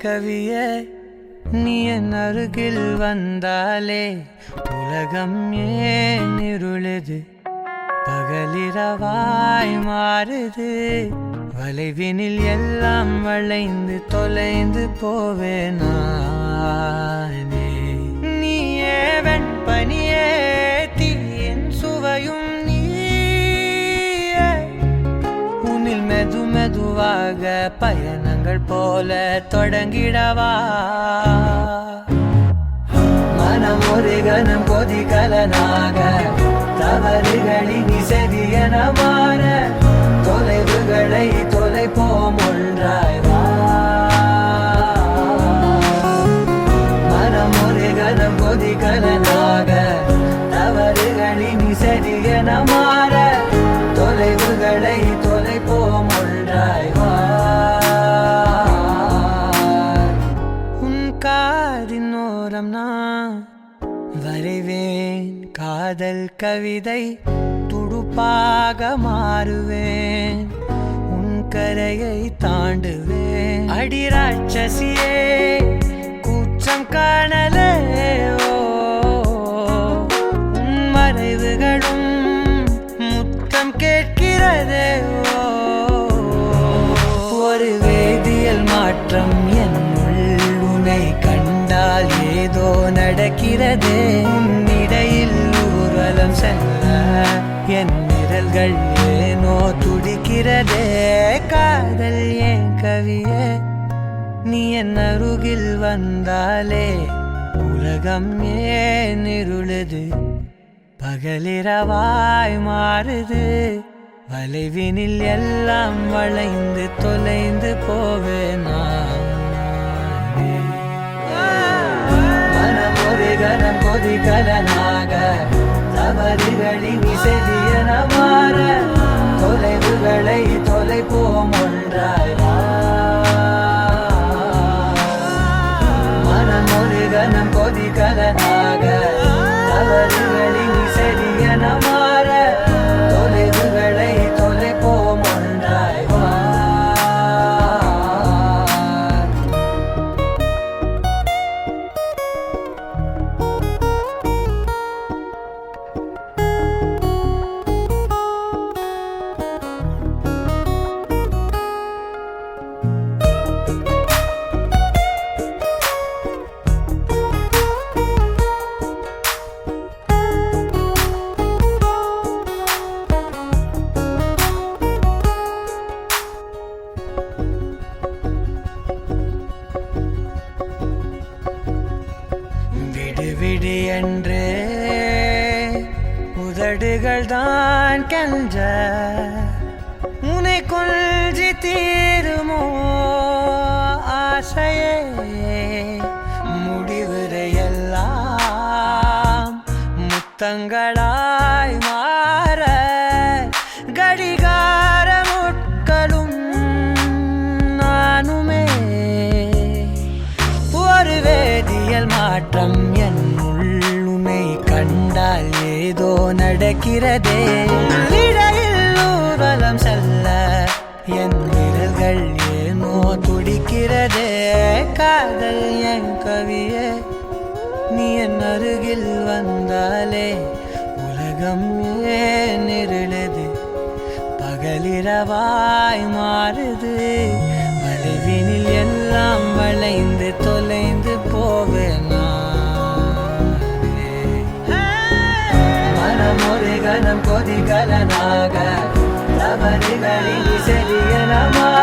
கவியே நீ என் அருகில் வந்தாலே உலகம் ஏன் இருளுது பகலிரவாய் மாறுது வளைவினில் எல்லாம் வளைந்து தொலைந்து போவேனானே நீயே வெண்பனியே தீயின் சுவையும் நீயே உன்னில் மெது மெதுவாக பயணங்கள் போல தொடங்கிடவா மனம் ஒரு கணம் கொதிகலனாக தவறுகளின் இசையன மாற தொலைவுகளை தொலைப்போம் ஒன்றாய் வா மனம் ஒரு கணம் கொதிகலனாக தவறுகளின் இசையன மாற தொலைவுகளை தொலைப்போம் ஒன்றாய் வா உன் காதின் ஓரம் நான் வரைவேன் காதல் கவிதை துடுப்பாக மாறுவேன் உன் கரையை தாண்டுவேன் அடி ராட்சசியே கூச்சம் காணலே உன் மறைவுகளும் முத்தம் கேட்கிறதே ஒரு வேதியியல் மாற்றம் என்னுள் உன்னை கண்டால் ஏதோ நடக்கிறதே இடையில் ஊர்வலம் செல்ல என் நிரல்கள் ஏனோ துடிக்கிறதே காதல் ஏன் கவியே நீ என் அருகில் வந்தாலே உலகம் ஏன் இருளுது பகலிரவாய் மாறுது வளைவினில் எல்லாம் வளைந்து தொலைந்து போவேனா மனம் ஒரு கணம் கொதிகலனாக தவறுகளின் இசையன மாற தொலைவுகளை தொலைப்போம் ஒன்றாய் வா மனம் ஒரு கணம் கொதிகலனாக தவறுகளின் இசையன மாற தொலைவுகளை தொலைப்போம் ஒன்றாய் வா விடு என்று உதடுகள் தான் கென்ற உன்னை கொஞ்சி தீருமோ ஆசையே முடிவுரையெல்லாம் முத்தங்களாய் மாற கடிகார முட்களும் நானுமே ஒரு வேதியியல் மாற்றம் என்னுள்ளே கண்டால் ஏதோ நடக்கிறதே இடையில் ஊர்வலம் செல்ல என் விரல்கள் ஏனோ துடிக்கிறதே காதல் என் கவியே நீ என் அருகில் வந்தாலே உலகம் ஏன் இருளுது பகலிரவாய் மாறுது வளைவினில் எல்லாம் வளைந்து தொலைந்து போவேனா மனம் ஒரு கணம் கொதிகலனாக தவறுகளின் இசையன மாற